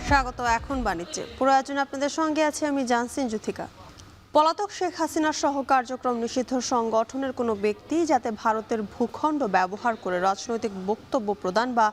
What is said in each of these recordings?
স্বাগত এখন বাণিজ্যে পুরো আয়োজনে আপনাদের সঙ্গে আছে আমি জানসিন জুথিকা। পলাতক শেখ হাসিনার সহ কার্যক্রম নিষিদ্ধ সংগঠনের কোনো ব্যক্তি যাতে ভারতের ভূখণ্ড ব্যবহার করে রাজনৈতিক বক্তব্য প্রদান বা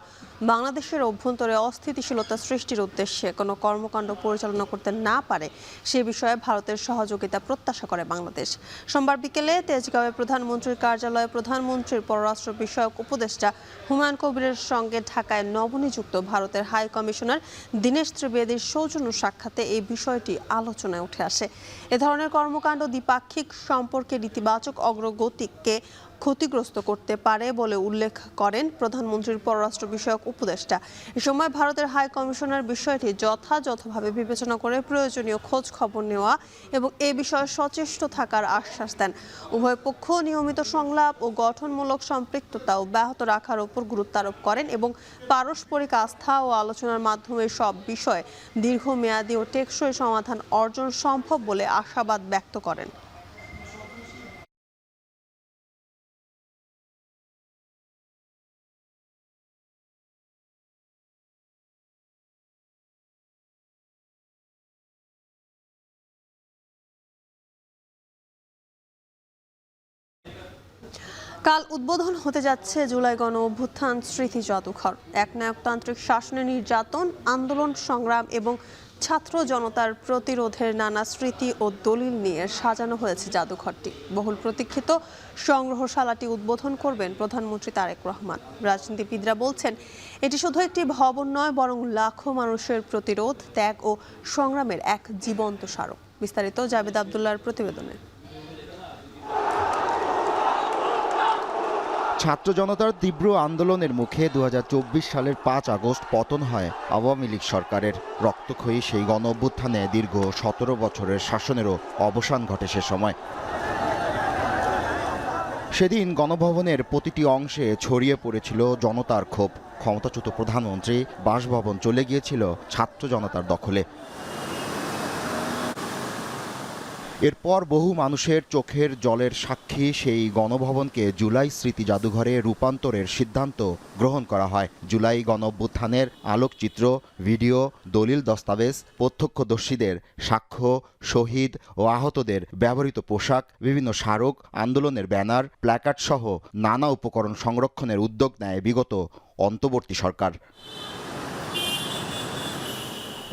বাংলাদেশের অভ্যন্তরে অস্থিতিশীলতা সৃষ্টির উদ্দেশ্যে কোনো কর্মকাণ্ড পরিচালনা করতে না পারে সে বিষয়ে ভারতের সহযোগিতা প্রত্যাশা করে বাংলাদেশ। সোমবার বিকেলে তেজগাঁওয়ে প্রধানমন্ত্রীর কার্যালয়ে প্রধানমন্ত্রীর পররাষ্ট্র বিষয়ক উপদেষ্টা হুমায়ুন কবিরের সঙ্গে ঢাকায় নবনিযুক্ত ভারতের হাই কমিশনার দীনেশ ত্রিবেদীর সৌজন্য সাক্ষাতে এই বিষয়টি আলোচনায় উঠে আসে। এ ধরনের কর্মকাণ্ড দ্বিপাক্ষিক সম্পর্কের ইতিবাচক অগ্রগতিকে ক্ষতিগ্রস্ত করতে পারে বলে উল্লেখ করেন প্রধানমন্ত্রীর পররাষ্ট্র বিষয়ক উপদেষ্টা। এ সময় ভারতের হাই কমিশনার বিষয়টি যথাযথভাবে বিবেচনা করে প্রয়োজনীয় খোঁজ খবর নেওয়া এবং এ বিষয়ে সচেষ্ট থাকার আশ্বাস দেন। উভয় পক্ষ নিয়মিত সংলাপ ও গঠনমূলক সম্পৃক্ততা অব্যাহত রাখার উপর গুরুত্ব আরোপ করেন এবং পারস্পরিক আস্থা ও আলোচনার মাধ্যমে সব বিষয়ে দীর্ঘমেয়াদী ও টেকসই সমাধান অর্জন সম্ভব বলে আশাবাদ ব্যক্ত করেন। কাল উদ্বোধন হতে যাচ্ছে জুলাই গণ অভ্যুত্থান স্মৃতি জাদুঘর। একনায়কতান্ত্রিক শাসনে নির্যাতন, আন্দোলন, সংগ্রাম এবং ছাত্র জনতার প্রতিরোধের নানা স্মৃতি ও দলিল নিয়ে সাজানো হয়েছে জাদুঘরটি। বহুল প্রতীক্ষিত সংগ্রহশালাটি উদ্বোধন করবেন প্রধানমন্ত্রী তারেক রহমান। রাজনীতিবিদরা বলছেন এটি শুধু একটি ভবন নয়, বরং লাখো মানুষের প্রতিরোধ, ত্যাগ ও সংগ্রামের এক জীবন্ত স্মারক। বিস্তারিত জাবেদ আবদুল্লাহর প্রতিবেদনে। ছাত্র জনতার তীব্র আন্দোলনের মুখে 2024 সালের 5 আগস্ট পতন হয় আওয়ামী লীগ সরকারের। রক্তক্ষয়ী সেই গণ অভ্যুত্থানে দীর্ঘ 17 বছরের শাসনেরও অবসান ঘটে সে সময়। সেদিন গণভবনের প্রতিটি অংশে ছড়িয়ে পড়েছিল জনতার ক্ষোভ। ক্ষমতাচ্যুত প্রধানমন্ত্রী বাসভবন চলে গিয়েছিল ছাত্র জনতার দখলে। এরপর বহু মানুষের চোখের জলের সাক্ষী সেই গণভবনকে জুলাই স্মৃতি জাদুঘরে রূপান্তরের সিদ্ধান্ত গ্রহণ করা হয়। জুলাই গণ অভ্যুত্থানের আলোকচিত্র, ভিডিও, দলিল দস্তাবেজ, প্রত্যক্ষদর্শীদের সাক্ষ্য, শহীদ ও আহতদের ব্যবহৃত পোশাক, বিভিন্ন স্মারক, আন্দোলনের ব্যানার, প্ল্যাকার্ড সহ নানা উপকরণ সংরক্ষণের উদ্যোগ নেয় বিগত অন্তর্বর্তী সরকার।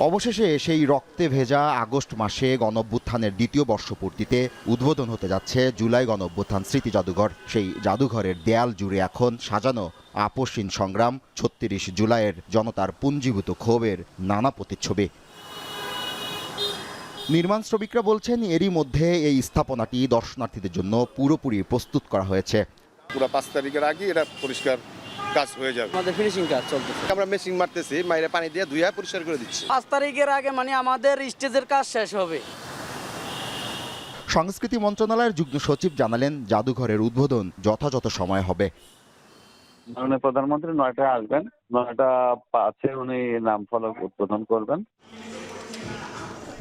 অবশেষে সেই রক্তে ভেজা আগস্ট মাসে গণঅভ্যুত্থানের দ্বিতীয় বর্ষপূর্তিতে উদ্বোধন হতে যাচ্ছে জুলাই গণঅভ্যুত্থান স্মৃতি জাদুঘর। সেই জাদুঘরের দেয়াল জুড়ে এখন সাজানো আপসহীন সংগ্রাম, 36 জুলাইয়ের জনতার পুঞ্জীভূত ক্ষোভের নানা প্রতিচ্ছবি। নির্মাণ শ্রমিকরা বলছেন এরই মধ্যে এই স্থাপনাটি দর্শনার্থীদের জন্য পুরোপুরি প্রস্তুত করা হয়েছে। পুরো 5 তারিখের আগে এটা পরিষ্কার কাজ হয়ে যাবে। আমাদের ফিনিশিং কাজ চলতেছে, আমরা মেশিন মারতেছি, মাইরে পানি দিয়ে ধুইয়া পরিষ্কার করে দিচ্ছি। 5 তারিখের আগে মানে আমাদের স্টেজের কাজ শেষ হবে। সংস্কৃতি মন্ত্রণালয়ের যুগ্ম সচিব জানালেন জাদুঘরের উদ্বোধন যথাযথ সময় হবে। মাননীয় প্রধানমন্ত্রী 9টায় আসবেন, 9:05 উনি নাম ফলক উদ্বোধন করবেন।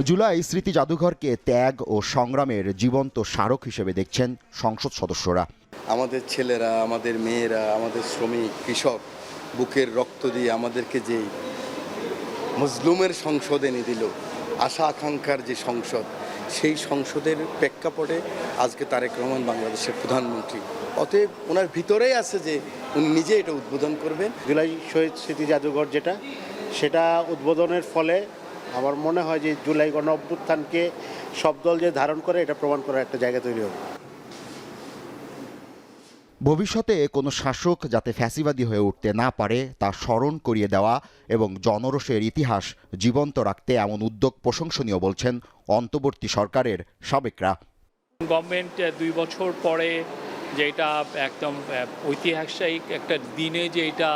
জুলাই স্মৃতি জাদুঘরকে ত্যাগ ও সংগ্রামের জীবন্ত স্মারক হিসেবে দেখছেন সংসদ সদস্যরা। আমাদের ছেলেরা, আমাদের মেয়েরা, আমাদের শ্রমিক, কৃষক বুকের রক্ত দিয়ে আমাদেরকে যে মজলুমের সংসদ এনে দিল, আশা আকাঙ্ক্ষার যে সংসদ, সেই সংসদের প্রেক্ষাপটে আজকে তারেক রহমান বাংলাদেশের প্রধানমন্ত্রী। অতএব ওনার ভিতরেই আছে যে উনি নিজে এটা উদ্বোধন করবেন। জুলাই শহীদ স্মৃতি জাদুঘর সেটা উদ্বোধনের ফলে আমার মনে হয় যে জুলাই গণ অভ্যুত্থানকে সব দল যে ধারণ করে এটা প্রমাণ করার একটা জায়গা তৈরি হবে। ভবিষ্যতে কোনো শাসক যাতে ফ্যাসিবাদী হয়ে উঠতে না পারে তা স্মরণ করিয়ে দেওয়া এবং জনরোষের ইতিহাস জীবন্ত রাখতে এমন উদ্যোগ প্রশংসনীয় বলছেন অন্তর্বর্তী সরকারের সাবেকরা। গভর্নমেন্ট 2 বছর পরে যেটা একদম ঐতিহাসিক একটা দিনে যে এটা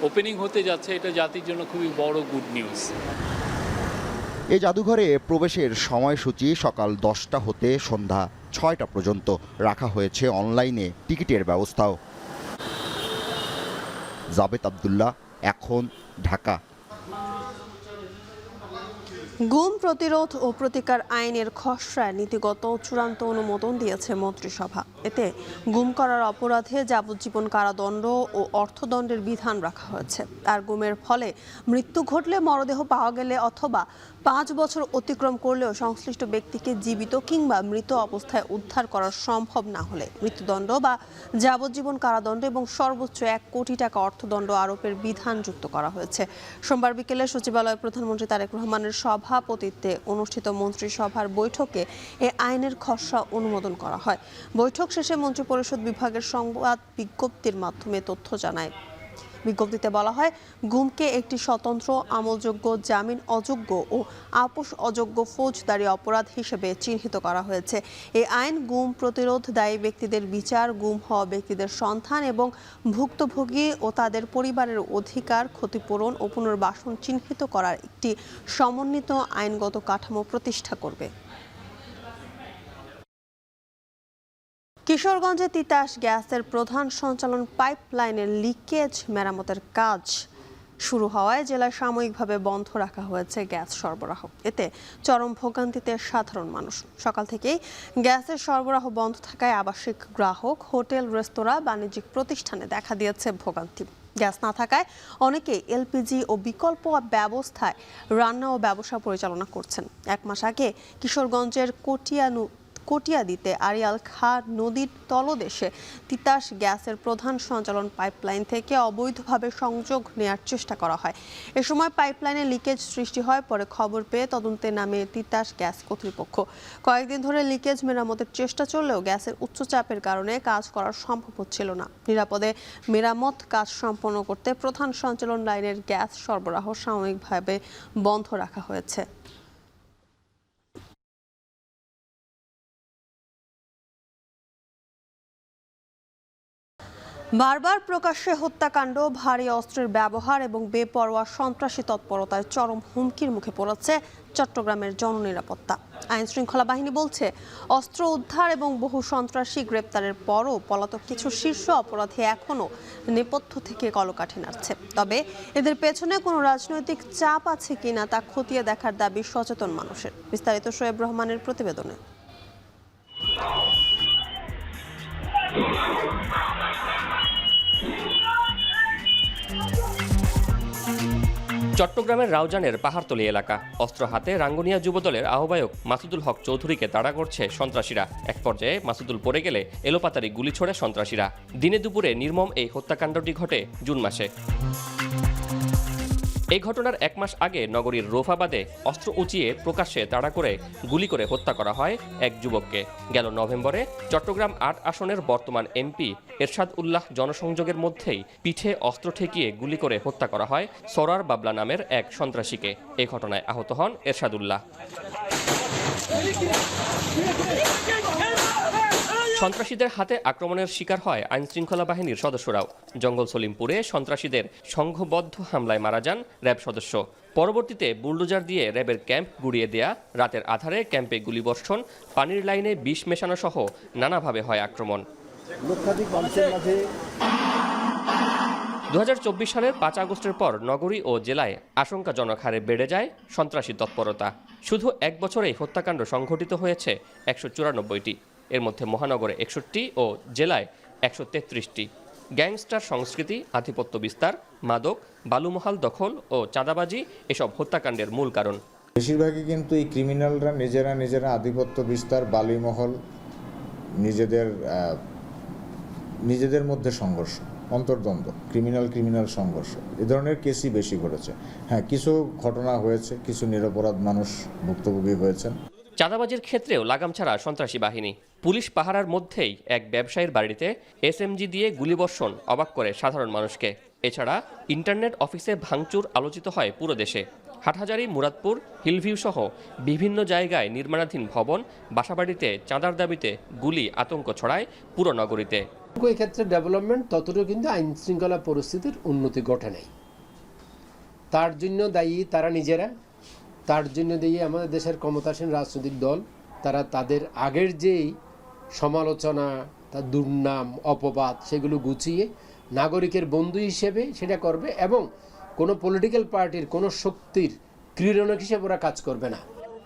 ওপেনিং হতে যাচ্ছে, এটা জাতির জন্য খুবই বড় গুড নিউজ। এই জাদুঘরে প্রবেশের সময়সূচি সকাল 10টা হতে সন্ধ্যা 6টা পর্যন্ত। রাখা হয়েছে অনলাইনে টিকিটের ব্যবস্থাও। জাবেদ আবদুল্লাহ, এখন, ঢাকা। গুম প্রতিরোধ ও প্রতিকার আইনের খসড়া নীতিগত চূড়ান্ত অনুমোদন দিয়েছে মন্ত্রিসভা। এতে গুম করার অপরাধে যাবজ্জীবন কারাদণ্ড ও অর্থদণ্ডের বিধান রাখা হয়েছে। আর গুমের ফলে মৃত্যু ঘটলে, মরদেহ পাওয়া গেলে অথবা 5 বছর অতিক্রম করলেও সংশ্লিষ্ট ব্যক্তিকে জীবিত কিংবা মৃত অবস্থায় উদ্ধার করা সম্ভব না হলে মৃত্যুদণ্ড বা যাবজ্জীবন কারাদণ্ড এবং সর্বোচ্চ 1 কোটি টাকা অর্থদণ্ড আরোপের বিধান যুক্ত করা হয়েছে। সোমবার বিকেলে সচিবালয়ে প্রধানমন্ত্রী তারেক রহমানের সভাপতিত্বে অনুষ্ঠিত মন্ত্রিসভার বৈঠকে এ আইনের খসড়া অনুমোদন করা হয়। বৈঠক শেষে মন্ত্রিপরিষদ বিভাগের সংবাদ বিজ্ঞপ্তির মাধ্যমে তথ্য জানায়। বিজ্ঞপ্তিতে বলা হয়, গুমকে একটি স্বতন্ত্র, আমলযোগ্য, জামিন অযোগ্য ও আপোষ অযোগ্য ফৌজদারি অপরাধ হিসেবে চিহ্নিত করা হয়েছে। এই আইন গুম প্রতিরোধ, দায়ী ব্যক্তিদের বিচার, গুম হওয়া ব্যক্তিদের সন্ধান এবং ভুক্তভোগী ও তাদের পরিবারের অধিকার, ক্ষতিপূরণ ও পুনর্বাসন চিহ্নিত করার একটি সমন্বিত আইনগত কাঠামো প্রতিষ্ঠা করবে। কিশোরগঞ্জে তিতাস গ্যাসের প্রধান সঞ্চালন পাইপলাইনের লিকেজ মেরামতের কাজ শুরু হওয়ায় জেলায় সাময়িকভাবে বন্ধ রাখা হয়েছে গ্যাস সরবরাহ। এতে চরম ভোগান্তিতে সাধারণ মানুষ। সকাল থেকেই গ্যাসের সরবরাহ বন্ধ থাকায় আবাসিক গ্রাহক, হোটেল, রেস্তোরাঁ, বাণিজ্যিক প্রতিষ্ঠানে দেখা দিয়েছে ভোগান্তি। গ্যাস না থাকায় অনেকেই এলপিজি ও বিকল্প ব্যবস্থায় রান্না ও ব্যবসা পরিচালনা করছেন। 1 মাস আগে কিশোরগঞ্জের কটিয়াদিতে আড়িয়াল খাঁ নদীর তলদেশে তিতাস গ্যাসের প্রধান সঞ্চালন পাইপলাইন থেকে অবৈধভাবে সংযোগ নেয়ার চেষ্টা করা হয়। এ সময় পাইপলাইনে লিকেজ সৃষ্টি হয়। পরে খবর পেয়ে তদন্তে নামে তিতাস গ্যাস কর্তৃপক্ষ। কয়েকদিন ধরে লিকেজ মেরামতের চেষ্টা চললেও গ্যাসের উচ্চ চাপের কারণে কাজ করা সম্ভব হচ্ছিল না। নিরাপদে মেরামত কাজ সম্পন্ন করতে প্রধান সঞ্চালন লাইনের গ্যাস সরবরাহ সাময়িকভাবে বন্ধ রাখা হয়েছে। বারবার প্রকাশ্যে হত্যাকাণ্ড, ভারী অস্ত্রের ব্যবহার এবং বেপরোয়া সন্ত্রাসী তৎপরতায় চরম হুমকির মুখে পড়েছে চট্টগ্রামের জননিরাপত্তা। আইন শৃঙ্খলা বাহিনী বলছে, অস্ত্র উদ্ধার এবং বহু সন্ত্রাসী গ্রেপ্তারের পরও পলাতক কিছু শীর্ষ অপরাধী এখনও নেপথ্য থেকে কলকাঠি নাড়ছে। তবে এদের পেছনে কোনো রাজনৈতিক চাপ আছে কিনা তা খতিয়ে দেখার দাবি সচেতন মানুষের। বিস্তারিত শোয়েব রহমানের প্রতিবেদনে। চট্টগ্রামের রাউজানের পাহাড়তলী এলাকা। অস্ত্র হাতে রাঙ্গুনিয়া যুবদলের আহ্বায়ক মাসুদুল হক চৌধুরীকে তাড়া করছে সন্ত্রাসীরা। এক পর্যায়ে মাসুদুল পড়ে গেলে এলোপাতাড়ি গুলি ছোড়ে সন্ত্রাসীরা। দিনে দুপুরে নির্মম এই হত্যাকাণ্ডটি ঘটে জুন মাসে। এই ঘটনার 1 মাস আগে নগরীর রোফাবাদে অস্ত্র উঁচিয়ে প্রকাশ্যে তাড়া করে গুলি করে হত্যা করা হয় এক যুবককে। গেল নভেম্বরে চট্টগ্রাম 8 আসনের বর্তমান এমপি এরশাদ উল্লাহ জনসংযোগের মধ্যেই পিঠে অস্ত্র ঠেকিয়ে গুলি করে হত্যা করা হয় সরার বাবলা নামের এক সন্ত্রাসীকে। এই ঘটনায় আহত হন এরশাদ উল্লাহ। সন্ত্রাসীদের হাতে আক্রমণের শিকার হয় আইনশৃঙ্খলা বাহিনীর সদস্যরাও। জঙ্গল সলিমপুরে সন্ত্রাসীদের সংঘবদ্ধ হামলায় মারা যান র্যাব সদস্য। পরবর্তীতে বুলডোজার দিয়ে র্যাবের ক্যাম্প গুড়িয়ে দেয়া, রাতের আধারে ক্যাম্পে গুলিবর্ষণ, পানির লাইনে বিষ মেশানো সহ নানাভাবে হয় আক্রমণ। 2024 সালের 5 আগস্টের পর নগরী ও জেলায় আশঙ্কাজনক হারে বেড়ে যায় সন্ত্রাসী তৎপরতা। শুধু 1 বছরেই হত্যাকাণ্ড সংঘটিত হয়েছে 194টি। এর মধ্যে মহানগরে 61টি ও জেলায় 133টি। গ্যাংস্টার সংস্কৃতি, আধিপত্য বিস্তার, মাদক, বালুমহাল দখল ও চাঁদাবাজি এসব হত্যাকাণ্ডের মূল কারণ। বেশিরভাগই কিন্তু এই ক্রিমিনালরা নিজেরা আধিপত্য বিস্তার, বালিমহল, নিজেদের মধ্যে সংঘর্ষ, অন্তর্দ্বন্দ্ব, ক্রিমিনাল সংঘর্ষ, এ ধরনের কেসই বেশি ঘটেছে। হ্যাঁ, কিছু ঘটনা হয়েছে, কিছু নিরপরাধ মানুষ ভুক্তভোগী হয়েছেন। চাঁদাবাজির ক্ষেত্রেও লাগাম ছাড়া সন্ত্রাসী বাহিনী। পুলিশ পাহারার মধ্যেই এক ব্যবসায়ীর বাড়িতে এসএমজি দিয়ে গুলিবর্ষণ অবাক করে সাধারণ মানুষকে। এছাড়া ইন্টারনেট অফিসে ভাঙচুর আলোচিত হয় পুরো দেশে। হাটহাজারী, মুরাদপুর, হিলভিউ সহ বিভিন্ন জায়গায় নির্মাণাধীন ভবন, বাসাবাড়িতে চাঁদার দাবিতে গুলি আতঙ্ক ছড়ায় পুরো নগরীতে। এই ক্ষেত্রে ডেভেলপমেন্ট ততটুকু কিন্তু আইন শৃঙ্খলা পরিস্থিতির উন্নতি ঘটে নাই। তার জন্য দায়ী তারা নিজেরা, তার জন্য দিয়ে আমাদের দেশের ক্ষমতাসীন রাজনৈতিক দল, তারা তাদের আগের যেই সমালোচনা, তার দুর্নাম, অপবাদ সেগুলো গুছিয়ে নাগরিকের বন্ধু হিসেবে সেটা করবে এবং কোনো পলিটিক্যাল পার্টির কোনো শক্তির ক্রীড়নক হিসেবে ওরা কাজ করবে না।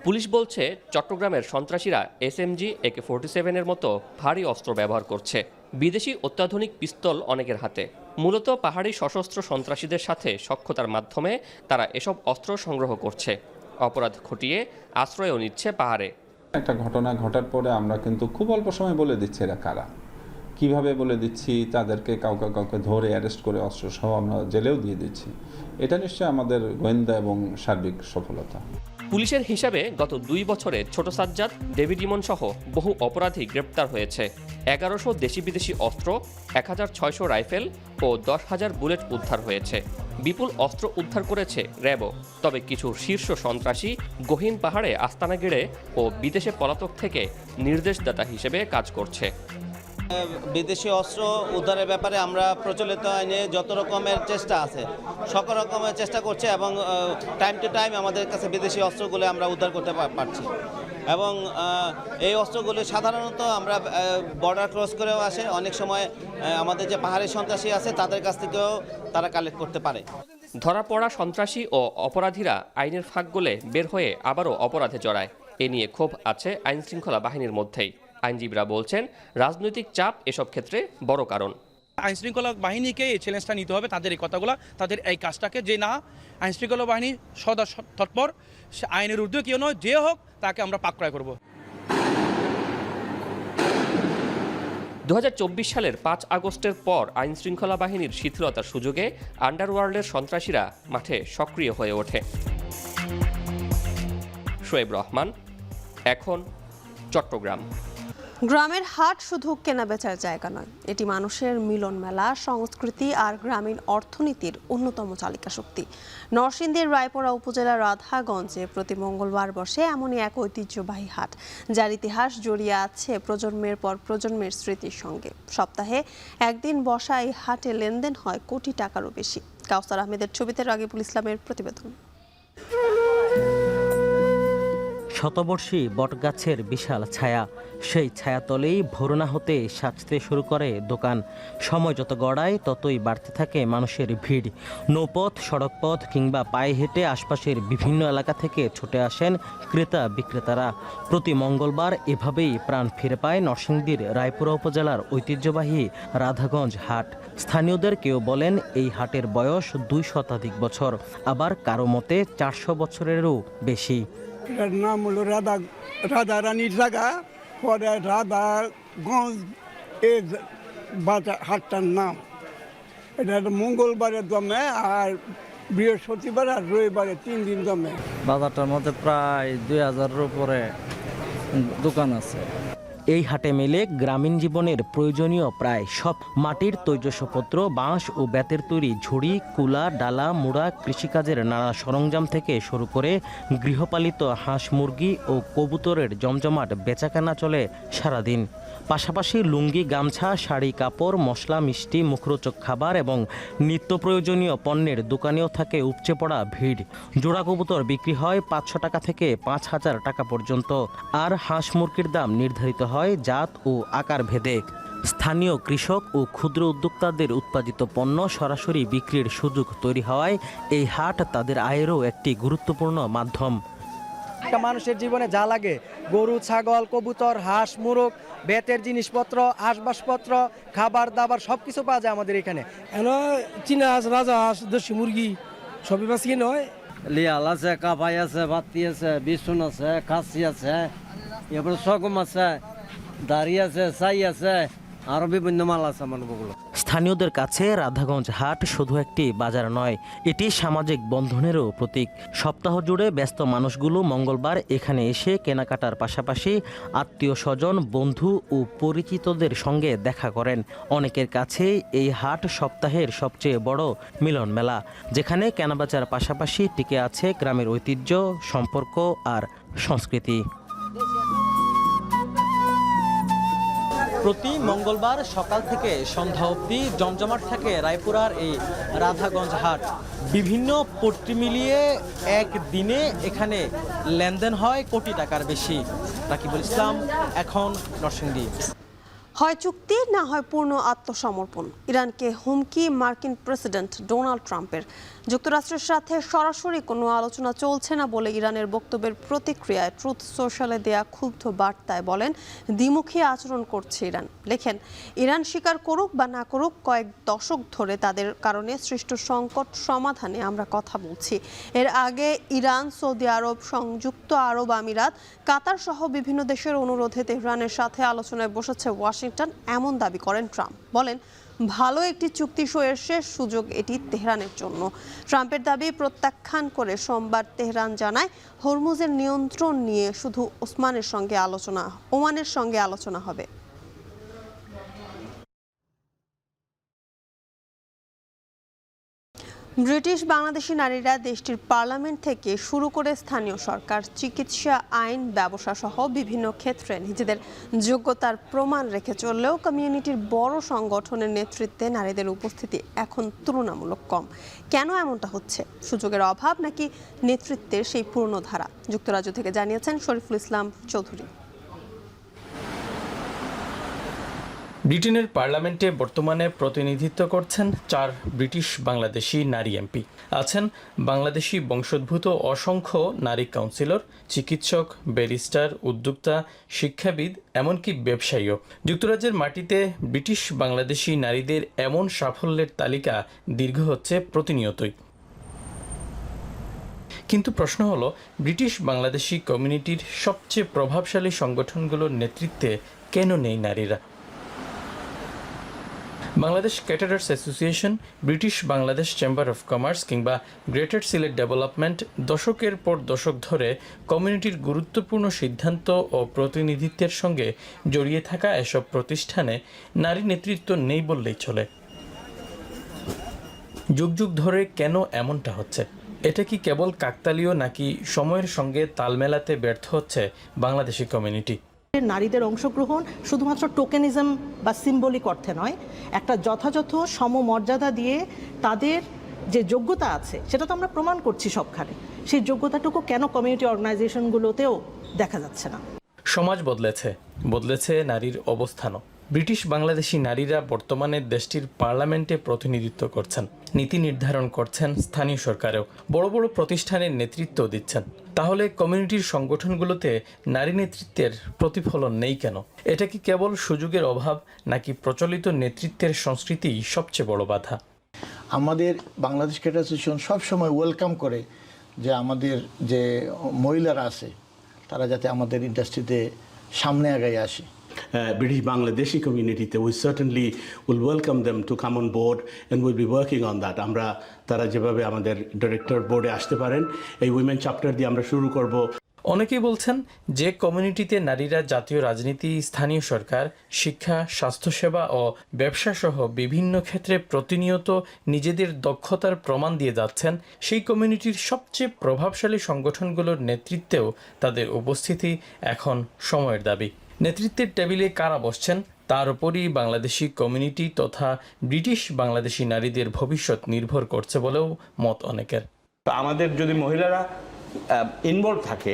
পুলিশ বলছে চট্টগ্রামের সন্ত্রাসীরা SMG, AK-47 এর মতো ভারী অস্ত্র ব্যবহার করছে। বিদেশি অত্যাধুনিক পিস্তল অনেকের হাতে। মূলত পাহাড়ি সশস্ত্র সন্ত্রাসীদের সাথে সখ্যতার মাধ্যমে তারা এসব অস্ত্র সংগ্রহ করছে। অপরাধ ঘটিয়ে আশ্রয়ও নিচ্ছে পাহাড়ে। একটা ঘটনা ঘটার পরে আমরা কিন্তু খুব অল্প সময় বলে দিচ্ছি এরা কারা, কিভাবে বলে দিচ্ছি, তাদেরকে কাউকে ধরে অ্যারেস্ট করে অস্ত্র সহ আমরা জেলেও দিয়ে দিচ্ছি। এটা নিশ্চয়ই আমাদের গোয়েন্দা এবং সার্বিক সফলতা। পুলিশের হিসাবে গত 2 বছরে ছোট সাজ্জাদ, ডেভিড ইমন সহ বহু অপরাধী গ্রেপ্তার হয়েছে। 1100 দেশি বিদেশি অস্ত্র, 1600 রাইফেল ও 10,000 বুলেট উদ্ধার হয়েছে। বিপুল অস্ত্র উদ্ধার করেছে র্যাবও। তবে কিছু শীর্ষ সন্ত্রাসী গহীন পাহাড়ে আস্তানা গেড়ে ও বিদেশে পলাতক থেকে নির্দেশদাতা হিসেবে কাজ করছে। বিদেশি অস্ত্র উদ্ধারের ব্যাপারে আমরা প্রচলিত আইনে যত রকমের চেষ্টা আছে সকল রকমের চেষ্টা করছে এবং টাইম টু টাইম আমাদের কাছে বিদেশি অস্ত্রগুলো আমরা উদ্ধার করতে পারছি। এবং এই অস্ত্রগুলি সাধারণত আমরা বর্ডার ক্রস করেও আসে, অনেক সময় আমাদের যে পাহাড়ি সন্ত্রাসী আছে তাদের কাছ থেকেও তারা কালেক্ট করতে পারে। ধরা পড়া সন্ত্রাসী ও অপরাধীরা আইনের ফাঁক গলে বের হয়ে আবারও অপরাধে জড়ায়। এ নিয়ে ক্ষোভ আছে আইনশৃঙ্খলা বাহিনীর মধ্যেই। আইনজীবীরা বলছেন রাজনৈতিক চাপ এসব ক্ষেত্রে বড় কারণ। আইনশৃঙ্খলা বাহিনীকে এই চ্যালেঞ্জটা নিতে হবে, তাদের এই কথাগুলো, তাদের এই কাজটাকে, যে না আইনশৃঙ্খলা বাহিনী সদা তৎপর, সে আইনের ঊর্ধ্বে কেউ নয়, যে হোক তাকে আমরা পাকড়ায় করব। 2024 সালের 5 আগস্টের পর আইনশৃঙ্খলা বাহিনীর শিথিলতার সুযোগে আন্ডারওয়ার্ল্ডের সন্ত্রাসীরা মাঠে সক্রিয় হয়ে ওঠে। শোয়েব রহমান, এখন, চট্টগ্রাম। গ্রামের হাট শুধু কেনাবেচার জায়গা নয়, এটি মানুষের মিলন মেলা, সংস্কৃতি আর গ্রামীণ অর্থনীতির অন্যতম চালিকা শক্তি। নরসিংদীর রায়পুরা উপজেলার রাধাগঞ্জে প্রতি মঙ্গলবার বসে এমনই এক ঐতিহ্যবাহী হাট, যার ইতিহাস জড়িয়ে আছে প্রজন্মের পর প্রজন্মের স্মৃতির সঙ্গে। সপ্তাহে একদিন বসা এই হাটে লেনদেন হয় কোটি টাকারও বেশি। কাউসার আহমেদের ছবিতে রাগিবুল ইসলামের প্রতিবেদন। শতবর্ষী বটগাছের বিশাল ছায়া, সেই ছায়াতলেই ভোর না হতে সাজতে শুরু করে দোকান। সময় যত গড়ায় ততই বাড়তে থাকে মানুষের ভিড়। নৌপথ, সড়কপথ কিংবা পায়ে হেঁটে আশপাশের বিভিন্ন এলাকা থেকে ছুটে আসেন ক্রেতা বিক্রেতারা। প্রতি মঙ্গলবার এভাবেই প্রাণ ফিরে পায় নরসিংদীর রায়পুরা উপজেলার ঐতিহ্যবাহী রাধাগঞ্জ হাট। স্থানীয়দের কেউ বলেন এই হাটের বয়স 2 শতাধিক বছর, আবার কারো মতে 400 বছরেরও বেশি। এটার নাম হলো রাধা রানীর জায়গা, পরে রাধাগঞ্জ এই হাটটার নাম। এটা মঙ্গলবারের দমে আর বৃহস্পতিবার আর রবিবারে 3 দিন দমে। বাজারটার মধ্যে প্রায় 2000-এর উপরে দোকান আছে। এই হাটে মেলে গ্রামীণ জীবনের প্রয়োজনীয় প্রায় সব মাটির তৈজসপত্র, বাঁশ ও বেতের তৈরি ঝুড়ি, কুলা, ডালা, মুড়া, কৃষিকাজের নানা সরঞ্জাম থেকে শুরু করে গৃহপালিত হাঁস, মুরগি ও কবুতরের জমজমাট বেচাকেনা চলে সারাদিন। পাশাপাশি লুঙ্গি, গামছা, শাড়ি, কাপড়, মশলা, মিষ্টি, মুখরোচক খাবার এবং নিত্য প্রয়োজনীয় পণ্যের দোকানেও থাকে উপচে পড়া ভিড়। জোড়া কবুতর বিক্রি হয় 500 টাকা থেকে 5000 টাকা পর্যন্ত, আর হাঁস মুরগির দাম নির্ধারিত হয় জাত ও আকার ভেদে। স্থানীয় কৃষক ও ক্ষুদ্র উদ্যোক্তাদের উৎপাদিত পণ্য সরাসরি বিক্রির সুযোগ তৈরি হওয়ায় এই হাট তাদের আয়েরও একটি গুরুত্বপূর্ণ মাধ্যম। একটা মানুষের জীবনে যা লাগে, গরু, ছাগল, কবুতর, হাঁস, মুরগ, বেতের জিনিসপত্র, আসবাবপত্র, খাবার দাবার সবকিছু পাওয়া যায় আমাদের এখানে। চীনা হাঁস, রাজা হাঁস, দেশি মুরগি সবই বাস কি নয়। লিয়াল আছে, কাপাই আছে, বাতি আছে, বিছুন আছে, খাসি আছে, এরপরে সগম আছে, দাড়ি আছে, ছাই আছে, আরো বিভিন্ন মাল আছে আমার বগুলো। স্থানীয়দের কাছে রাধাগঞ্জ হাট শুধু একটি বাজার নয়, এটি সামাজিক বন্ধনেরও প্রতীক। সপ্তাহ জুড়ে ব্যস্ত মানুষগুলো মঙ্গলবার এখানে এসে কেনাকাটার পাশাপাশি আত্মীয় স্বজন, বন্ধু ও পরিচিতদের সঙ্গে দেখা করেন। অনেকের কাছে এই হাট সপ্তাহের সবচেয়ে বড় মিলন মেলা, যেখানে কেনাবেচার পাশাপাশি টিকে আছে গ্রামের ঐতিহ্য, সম্পর্ক আর সংস্কৃতি। প্রতি মঙ্গলবার সকাল থেকে সন্ধ্যা অবধি জমজমাট থাকে রায়পুরার এই রাধাগঞ্জ হাট। বিভিন্ন পট্টি মিলিয়ে একদিনে এখানে লেনদেন হয় কোটি টাকার বেশি। রাকিবুল ইসলাম, এখন, নরসিংদী। হয় চুক্তি না হয় পূর্ণ আত্মসমর্পণ, ইরানকে হুমকি মার্কিন প্রেসিডেন্ট ডোনাল্ড ট্রাম্পের। যুক্তরাষ্ট্রের সাথে সরাসরি কোনো আলোচনা চলছে না বলে ইরানের বক্তব্যের প্রতিক্রিয়ায় ট্রুথ সোশ্যালে দেয়া ক্ষুব্ধ বার্তায় বলেন, দ্বিমুখী আচরণ করছে ইরান। লেখেন, ইরান স্বীকার করুক বা না করুক, কয়েক দশক ধরে তাদের কারণে সৃষ্ট সংকট সমাধানে আমরা কথা বলছি। এর আগে ইরান, সৌদি আরব, সংযুক্ত আরব আমিরাত, কাতার সহ বিভিন্ন দেশের অনুরোধে তেহরানের সাথে আলোচনায় বসেছে ওয়াশিংটন, এমন দাবি করেন ট্রাম্প। বলেন, ভালো একটি চুক্তি সইয়ের শেষ সুযোগ এটি তেহরানের জন্য। ট্রাম্পের দাবি প্রত্যাখ্যান করে সোমবার তেহরান জানায়, হরমুজের নিয়ন্ত্রণ নিয়ে শুধু ওমানের সঙ্গে আলোচনা হবে। ব্রিটিশ বাংলাদেশি নারীরা দেশটির পার্লামেন্ট থেকে শুরু করে স্থানীয় সরকার, চিকিৎসা, আইন, ব্যবসা সহ বিভিন্ন ক্ষেত্রে নিজেদের যোগ্যতার প্রমাণ রেখে চললেও কমিউনিটির বড় সংগঠনের নেতৃত্বে নারীদের উপস্থিতি এখন তুলনামূলক কম। কেন এমনটা হচ্ছে? সুযোগের অভাব নাকি নেতৃত্বের সেই পূর্ণ ধারা? যুক্তরাজ্য থেকে জানিয়েছেন শরীফুল ইসলাম চৌধুরী। ব্রিটেনের পার্লামেন্টে বর্তমানে প্রতিনিধিত্ব করছেন 4 ব্রিটিশ বাংলাদেশি নারী এমপি। আছেন বাংলাদেশি বংশোদ্ভূত অসংখ্য নারী কাউন্সিলর, চিকিৎসক, ব্যারিস্টার, উদ্যোক্তা, শিক্ষাবিদ, এমনকি ব্যবসায়ীও। যুক্তরাজ্যের মাটিতে ব্রিটিশ বাংলাদেশি নারীদের এমন সাফল্যের তালিকা দীর্ঘ হচ্ছে প্রতিনিয়তই। কিন্তু প্রশ্ন হলো, ব্রিটিশ বাংলাদেশি কমিউনিটির সবচেয়ে প্রভাবশালী সংগঠনগুলোর নেতৃত্বে কেন নেই নারীরা? Bangladesh caterers association, British Bangladesh chamber of commerce কিংবা গ্রেটার সিলেট ডেভেলপমেন্ট দশকের পর দশক ধরে কমিউনিটির গুরুত্বপূর্ণ সিদ্ধান্ত ও প্রতিনিধিত্বের সঙ্গে জড়িয়ে থাকা এসব প্রতিষ্ঠানে নারী নেতৃত্ব নেই বললেই চলে। যুগ যুগ ধরে কেন এমনটা হচ্ছে? এটা কি কেবল কাকতালীয়, নাকি সময়ের সঙ্গে তাল মেলাতে ব্যর্থ হচ্ছে বাংলাদেশি কমিউনিটি? নারীদের অংশগ্রহণ শুধুমাত্র টোকেনিজম বা সিম্বলিক অর্থে নয়, একটা যথাযথ সমমর্যাদা দিয়ে তাদের যে যোগ্যতা আছে সেটা তো আমরা প্রমাণ করছি সবখানে। সেই যোগ্যতাটুকু কেন কমিউনিটি অর্গানাইজেশনগুলোতেও দেখা যাচ্ছে না? সমাজ বদলেছে নারীর অবস্থানও। ব্রিটিশ বাংলাদেশি নারীরা বর্তমানে দেশটির পার্লামেন্টে প্রতিনিধিত্ব করছেন, নীতি নির্ধারণ করছেন, স্থানীয় সরকারেও বড় বড় প্রতিষ্ঠানের নেতৃত্ব দিচ্ছেন। তাহলে কমিউনিটির সংগঠনগুলোতে নারী নেতৃত্বের প্রতিফলন নেই কেন? এটা কি কেবল সুযোগের অভাব, নাকি প্রচলিত নেতৃত্বের সংস্কৃতি সবচেয়ে বড় বাধা? আমাদের বাংলাদেশ ক্যাডার অ্যাসোসিয়েশন সবসময় ওয়েলকাম করে যে আমাদের যে মহিলারা আছে তারা যাতে আমাদের ইন্ডাস্ট্রিতে সামনে আগায় আসে। British Bangladeshi community, we certainly will welcome them to come on board and we'll be working on that. আমরা তারা যেভাবে আমাদের ডাইরেক্টর বোর্ডে আসতে পারেন, এই উইমেন চ্যাপ্টার দিয়ে আমরা শুরু করব। অনেকেই বলছেন, যে কমিউনিটিতে নারীরা জাতীয় রাজনীতি, স্থানীয় সরকার, শিক্ষা, স্বাস্থ্যসেবা ও ব্যবসা সহ বিভিন্ন ক্ষেত্রে প্রতিনিয়ত নিজেদের দক্ষতার প্রমাণ দিয়ে যাচ্ছেন, সেই কমিউনিটির সবচেয়ে প্রভাবশালী সংগঠনগুলোর নেতৃত্বেও তাদের উপস্থিতি এখন সময়ের দাবি। নেতৃত্বের টেবিলে কারা বসছেন তার উপরই বাংলাদেশি কমিউনিটি তথা ব্রিটিশ বাংলাদেশি নারীদের ভবিষ্যৎ নির্ভর করছে বলেও মত অনেকের। আমাদের যদি মহিলারা ইনভলভ থাকে,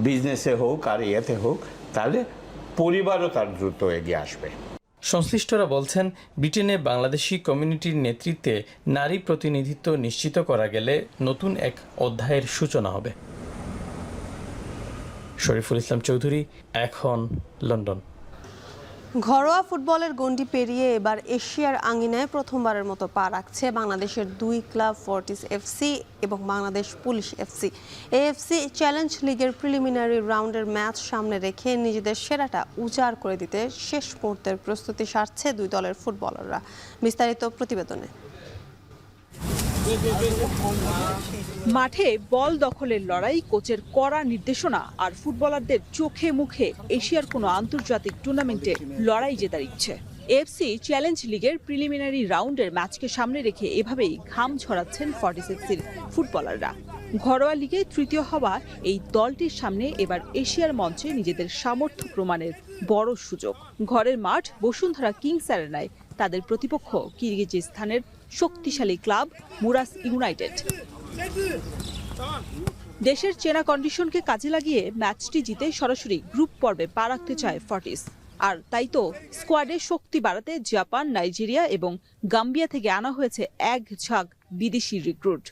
বিজনেসে হোক আর ইয়েতে হোক, তাহলে পরিবারও তার দ্রুত এগিয়ে আসবে। সংশ্লিষ্টরা বলছেন, ব্রিটেনে বাংলাদেশি কমিউনিটির নেতৃত্বে নারী প্রতিনিধিত্ব নিশ্চিত করা গেলে নতুন এক অধ্যায়ের সূচনা হবে। শরীফুল ইসলাম চৌধুরী, এখন, লন্ডন। ঘরোয়া ফুটবলের গণ্ডি পেরিয়ে এবার এশিয়ার আঙিনায় প্রথমবারের মতো পা রাখছে বাংলাদেশের 2 ক্লাব, ফর্টিস এফসি এবং Bangladesh police FC. AFC challenge লিগের প্রিলিমিনারি রাউন্ডের ম্যাচ সামনে রেখে নিজেদের সেরাটা উজাড় করে দিতে শেষ মুহূর্তের প্রস্তুতি সারছে দুই দলের ফুটবলাররা। বিস্তারিত প্রতিবেদনে। মাঠে বল দখলের লড়াই, কোচের কড়া নির্দেশনা আর ফুটবলারদের চোখে মুখে এশিয়ার কোনো আন্তর্জাতিক টুর্নামেন্টে লড়াই জেতার ইচ্ছে। এফসি চ্যালেঞ্জ লিগের প্রিলিমিনারি রাউন্ডের ম্যাচকে সামনে রেখে এভাবেই ঘাম ঝরাচ্ছেন ফর্টিস এফসির ফুটবলাররা। ঘরোয়া লিগে তৃতীয় হওয়া এই দলটির সামনে এবার এশিয়ার মঞ্চে নিজেদের সামর্থ্য প্রমাণের বড় সুযোগ। ঘরের মাঠ বসুন্ধরা কিংস অ্যারেনায় তাদের প্রতিপক্ষ কিরগিজস্তানের শক্তিশালী ক্লাব মুরাস ইউনাইটেড। দেশের চেনা কন্ডিশনকে কাজে লাগিয়ে ম্যাচটি জিতে সরাসরি গ্রুপ পর্বে পা রাখতে চায় ফর্টিস। আর তাই তো স্কোয়াডের শক্তি বাড়াতে জাপান, নাইজেরিয়া এবং গাম্বিয়া থেকে আনা হয়েছে এক ঝাঁক বিদেশি রিক্রুট।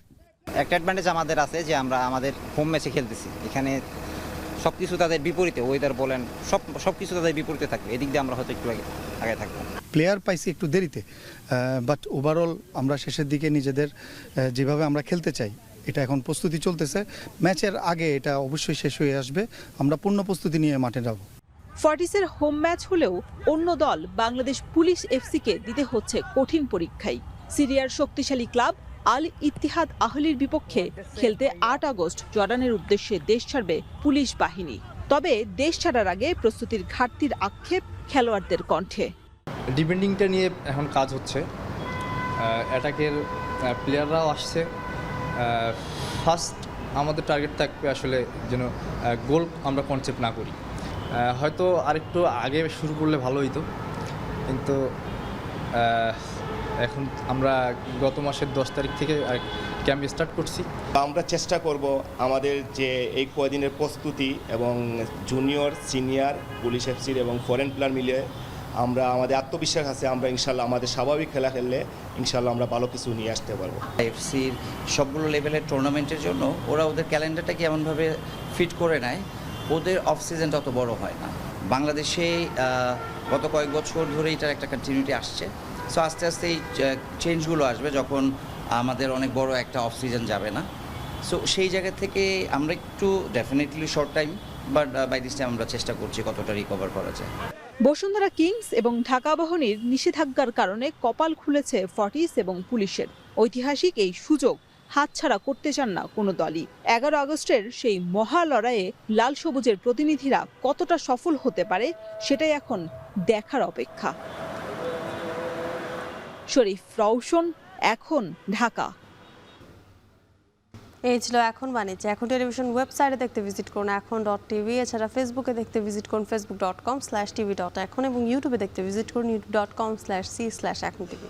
একটা অ্যাডভান্টেজ আমাদের আছে যে আমরা আমাদের হোম ম্যাচে খেলতেছি, এখানে সবকিছু তাদের বিপরীতে, ওয়েদার বলেন সবকিছু তাদের বিপরীতে থাকবে, এদিক দিয়ে আমরা হয়তো একটু আগে থাকবো। প্লেয়ার পাইছি একটু দেরিতে, বাট ওভারঅল আমরা শেষের দিকে নিজেদের যেভাবে আমরা খেলতে চাই এটা এখন প্রস্তুতি চলতেছে। ম্যাচের আগে এটা অবশ্যই শেষ হয়ে আসবে, আমরা পূর্ণ প্রস্তুতি নিয়ে মাঠে যাব। ফর্টিসের হোম ম্যাচ হলেও অন্য দল বাংলাদেশ পুলিশ এফসিকে দিতে হচ্ছে কঠিন পরীক্ষায়। সিরিয়ার শক্তিশালী ক্লাব আল ইত্তিহাদ আহলির বিপক্ষে খেলতে ৮ আগস্ট জর্ডানের উদ্দেশ্যে দেশ ছাড়বে পুলিশ বাহিনী। তবে দেশ ছাড়ার আগে প্রস্তুতির ঘাটতির আক্ষেপ খেলোয়াড়দের কণ্ঠে। ডিফেন্ডিংটা নিয়ে এখন কাজ হচ্ছে, অ্যাটাকের প্লেয়াররাও আসছে। ফার্স্ট আমাদের টার্গেট থাকবে আসলে যেন গোল আমরা কনসেপ্ট না করি। হয়তো আরেকটু আগে শুরু করলে ভালো হইতো, কিন্তু এখন আমরা গত মাসের 10 তারিখ থেকে ক্যাম্প স্টার্ট করছি। আমরা চেষ্টা করব আমাদের যে এই কয়দিনের প্রস্তুতি এবং জুনিয়র সিনিয়র পুলিশ এফসির এবং ফরেন প্লেয়ার মিলিয়ে আমরা আমাদের আত্মবিশ্বাস আছে, আমরা ইনশাল্লাহ আমাদের স্বাভাবিক খেলা খেললে ইনশাল্লাহ আমরা ভালো কিছু নিয়ে আসতে পারবো। এফসির সবগুলো লেভেলের টুর্নামেন্টের জন্য ওরা ওদের ক্যালেন্ডারটাকে এমনভাবে ফিট করে নেয়, ওদের অফ সিজনটা অত বড় হয় না। বাংলাদেশে গত কয়েক বছর ধরে এটার একটা কন্টিনিউটি আসছে। সো আস্তে আস্তে এই চেঞ্জগুলো আসবে যখন আমাদের অনেক বড় একটা অফ সিজন যাবে না। সো সেই জায়গা থেকে আমরা একটু definitely short time, but by this time আমরা চেষ্টা করছি কতটা রিকভার করা যায়। বসুন্ধরা কিংস এবং ঢাকা আবাহনীর নিষেধাজ্ঞার কারণে কপাল খুলেছে ফর্টিস এবং পুলিশের। ঐতিহাসিক এই সুযোগ হাতছাড়া করতে চান না কোনো দলই। 11 আগস্টের সেই মহা লড়াইয়ে লাল সবুজের প্রতিনিধিরা কতটা সফল হতে পারে সেটাই এখন দেখার অপেক্ষা। শরীফ রওশন, এখন, ঢাকা। এই ছিল এখন বাণিজ্য। এখন টেলিভিশন ওয়েবসাইটে দেখতে ভিজিট করুন এখন.tv, এছাড়া ফেসবুকে দেখতে ভিজিট করুন facebook.com/tv.এখন এবং ইউটিউবে দেখতে ভিজিট করুন youtube.com/c/echontv।